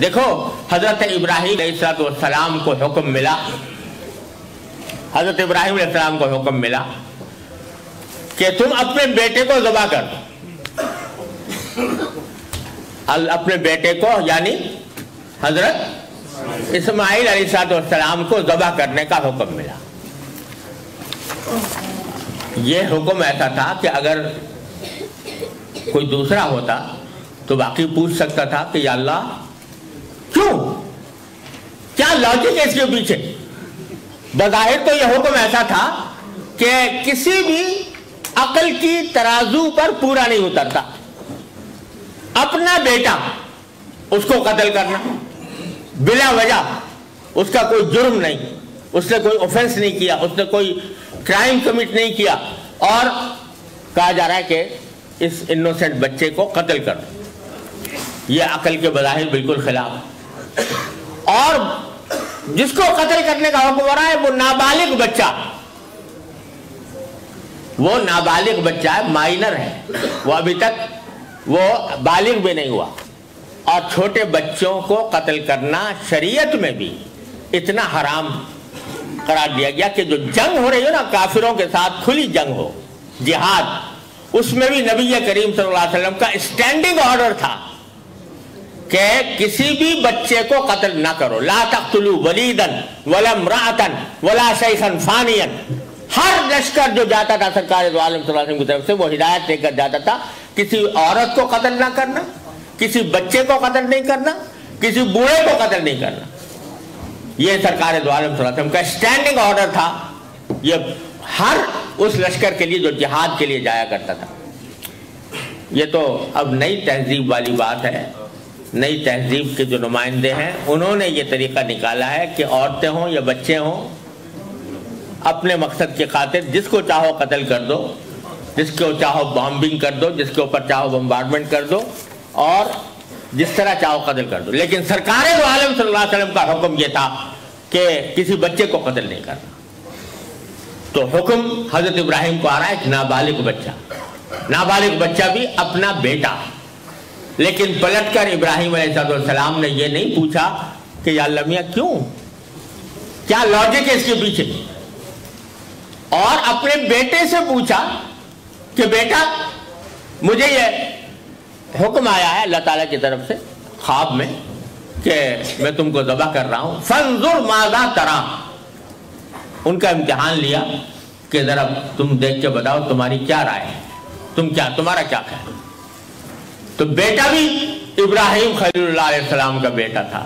دیکھو حضرت ابراہیم علیہ السلام کو حکم ملا، حضرت ابراہیم علیہ السلام کو حکم ملا کہ تم اپنے بیٹے کو ذبح کر دو، اپنے بیٹے کو یعنی حضرت اسماعیل علیہ السلام کو ذبح کرنے کا حکم ملا۔ یہ حکم ایسا تھا کہ اگر کوئی دوسرا ہوتا تو باقی پوچھ سکتا تھا کہ یا اللہ کیوں، کیا لاجک ہے اس کے پیچھے؟ بظاہر تو یہ حکم ایسا تھا کہ کسی بھی عقل کی ترازو پر پورا نہیں اترتا، اپنا بیٹا اس کو قتل کرنا بلا وجہ، اس کا کوئی جرم نہیں، اس نے کوئی اوفنس نہیں کیا، اس نے کوئی کرائم کمٹ نہیں کیا، اور کہا جا رہا ہے کہ اس انوسنٹ بچے کو قتل کر دو۔ یہ عقل کے بظاہر بالکل خلاف، اور جس کو قتل کرنے کا حکم ہو رہا ہے وہ نابالغ بچہ، وہ نابالغ بچہ ہے، مائنر ہے، وہ ابھی تک وہ بالغ بھی نہیں ہوا، اور چھوٹے بچوں کو قتل کرنا شریعت میں بھی اتنا حرام قرار دیا گیا کہ جو جنگ ہو رہی ہو نا کافروں کے ساتھ، کھلی جنگ ہو، جہاد، اس میں بھی نبی کریم صلی اللہ علیہ وسلم کا اسٹینڈنگ آرڈر تھا کہ کسی بھی بچے کو قتل نہ کرو، لا تقتلوا ولیدا ولا امرأة ولا شیخا فانیا۔ ہر لشکر جو جاتا تھا سرکار دو عالم صلی اللہ علیہ وسلم کی طرف سے وہ ہدایت لے کر جاتا تھا، کسی عورت کو قتل نہ کرنا، کسی بچے کو قتل نہیں کرنا، کسی بوڑھے کو قتل نہیں کرنا۔ یہ سرکار دو عالم صلی اللہ علیہ وسلم کا اسٹینڈنگ آرڈر تھا، یہ ہر اس لشکر کے لیے جو جہاد کے لیے جایا کرتا تھا۔ یہ تو اب نئی تہذیب والی بات ہے، نئی تہذیب کے جو نمائندے ہیں انہوں نے یہ طریقہ نکالا ہے کہ عورتیں ہوں یا بچے ہوں، اپنے مقصد کی خاطر جس کو چاہو قتل کر دو، جس کو چاہو بامبنگ کر دو، جس کے اوپر چاہو بمبارڈمنٹ کر دو، اور جس طرح چاہو قتل کر دو۔ لیکن سرکار دو عالم صلی اللہ علیہ وسلم کا حکم یہ تھا کہ کسی بچے کو قتل نہیں کرنا۔ تو حکم حضرت ابراہیم کو آ رہا ہے کہ نابالغ بچہ، نابالغ بچہ بھی اپنا بیٹا، لیکن پلٹ کر ابراہیم علیہ السلام نے یہ نہیں پوچھا کہ یا اللہ میاں کیوں، کیا لاجک ہے اس کے پیچھے، اور اپنے بیٹے سے پوچھا کہ بیٹا مجھے یہ حکم آیا ہے اللہ تعالیٰ کی طرف سے خواب میں کہ میں تم کو ذبح کر رہا ہوں، فانظر ماذا ترى۔ ان کا امتحان لیا کہ ذرا تم دیکھ کے بتاؤ تمہاری کیا رائے ہے، تمہارا کیا خیال۔ تو بیٹا بھی ابراہیم خلیل اللہ علیہ السلام کا بیٹا تھا،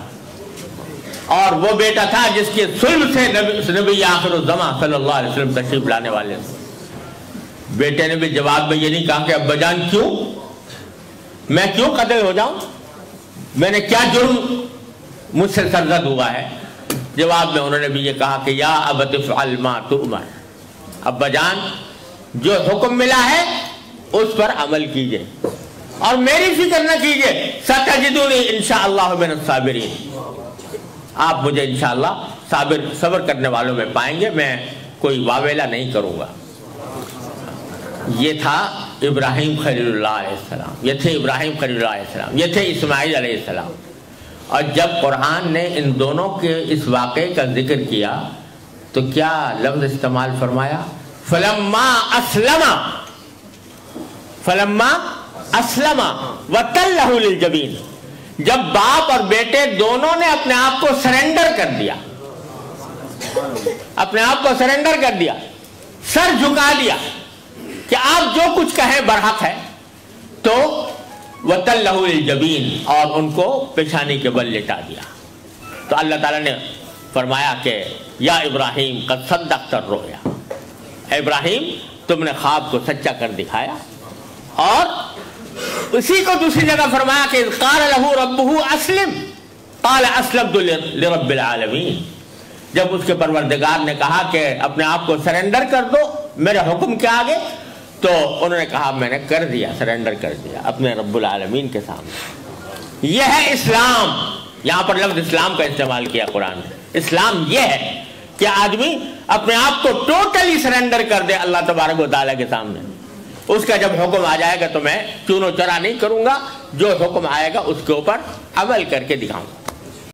اور وہ بیٹا تھا جس کے صلب سے نبی آخر الزمان صلی اللہ علیہ وسلم تشریف لانے والے تھے۔ بیٹے نے بھی جواب میں یہ نہیں کہا کہ ابا جان کیوں، میں کیوں قتل ہو جاؤں، میں نے کیا جرم مجھ سے سرزد ہوا ہے۔ جواب میں انہوں نے بھی یہ کہا کہ یا ابت افعل ما تؤمر، ابا جان جو حکم ملا ہے اس پر عمل کیجئے اور میری فکر نہ کیجئے، ستجدونی انشاءاللہ من الصابرین، آپ مجھے انشاءاللہ صبر کرنے والوں میں پائیں گے، میں کوئی واویلا نہیں کروں گا۔ یہ تھا ابراہیم خلیل اللہ علیہ السلام، یہ تھے ابراہیم خلیل اللہ علیہ السلام، یہ تھے اسماعیل علیہ السلام۔ اور جب قرآن نے ان دونوں کے اس واقعے کا ذکر کیا تو کیا لفظ استعمال فرمایا، فلما اسلم وتلہ للجبین، جب باپ اور بیٹے دونوں نے اپنے آپ کو سرنڈر کر دیا، اپنے آپ کو سرنڈر کر دیا، سر جھکا دیا کہ آپ جو کچھ کہیں برحق ہے، تو وَتَلَّهُ لِلْجَبِينِ، اور ان کو پیشانی کے بل لٹا دیا۔ تو اللہ تعالیٰ نے فرمایا کہ یا ابراہیم قد صدقت الرؤیا، اے ابراہیم تم نے خواب کو سچا کر دکھایا۔ اور اسی کو دوسری جگہ فرمایا کہ قال له ربه اسلم قال اسلمت لرب العالمین، جب اس کے پروردگار نے کہا کہ اپنے آپ کو سرنڈر کر دو میرے حکم کے آگے، تو انہوں نے کہا میں نے کر دیا، سرنڈر کر دیا اپنے رب العالمین کے سامنے۔ یہ ہے اسلام، یہاں پر لفظ اسلام کا استعمال کیا قرآن نے۔ اسلام یہ ہے کہ آدمی اپنے آپ کو ٹوٹلی سرنڈر کر دے اللہ تبارک و تعالیٰ کے سامنے۔ اس کا جب حکم آ جائے گا تو میں چون و چرا نہیں کروں گا، جو حکم آئے گا اس کے اوپر عمل کر کے دکھاؤں گا۔